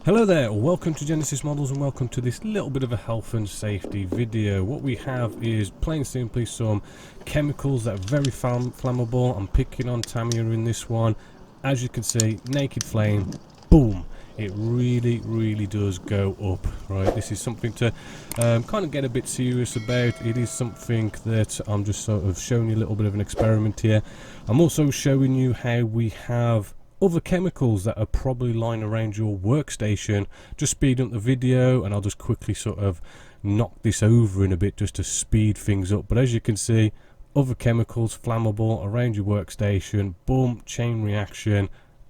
Hello there, welcome to Genesis Models and welcome to this little bit of a health and safety video. What we have is plain simply some chemicals that are very flammable. I'm picking on Tamiya in this one. As you can see, naked flame, boom. It really does go up, right? This is something to kind of get a bit serious about. It is something that I'm just sort of showing you a little bit of an experiment here. I'm also showing you how we have other chemicals that are probably lying around your workstation. Just speed up the video and I'll just quickly sort of knock this over in a bit just to speed things up. But as you can see, other chemicals flammable around your workstation, boom, chain reaction.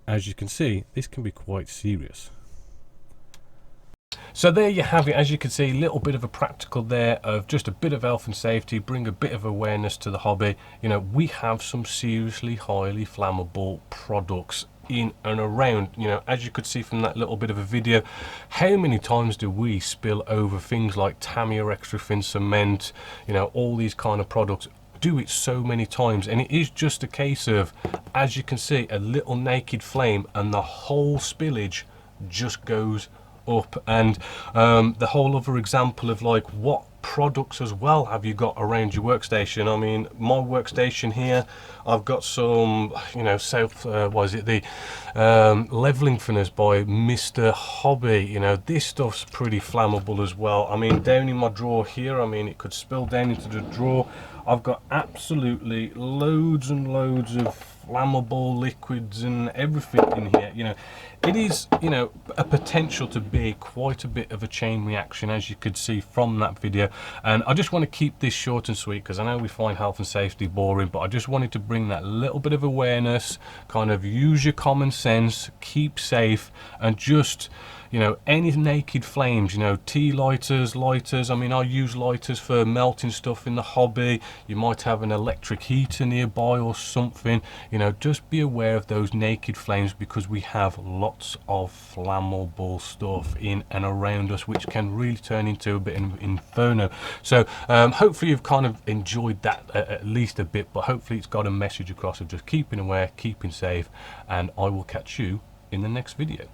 As you can see, this can be quite serious. So there you have it. As you can see, a little bit of a practical there of just a bit of health and safety, bring a bit of awareness to the hobby. You know, we have some seriously highly flammable products in and around. You know, as you could see from that little bit of a video, how many times do we spill over things like Tamiya extra thin cement, you know, all these kind of products. Do it so many times, and it is just a case of, as you can see, a little naked flame and the whole spillage just goes up. And the whole other example of like what products as well have you got around your workstation. I mean, my workstation here, I've got some, you know, what is it, the leveling thinners by Mr. Hobby. You know, this stuff's pretty flammable as well. I mean, down in my drawer here, I mean, it could spill down into the drawer. I've got absolutely loads and loads of flammable liquids and everything in here. You know, it is, you know, a potential to be quite a bit of a chain reaction, as you could see from that video. And I just want to keep this short and sweet because I know we find health and safety boring, but I just wanted to bring that little bit of awareness, kind of use your common sense, keep safe, and just, you know, any naked flames, you know, tea lighters, I mean, I use lighters for melting stuff in the hobby. You might have an electric heater nearby or something. You know, just be aware of those naked flames because we have lots of flammable stuff in and around us, which can really turn into a bit of an inferno. So hopefully you've kind of enjoyed that at least a bit, but hopefully it's got a message across of just keeping aware, keeping safe, and I will catch you in the next video.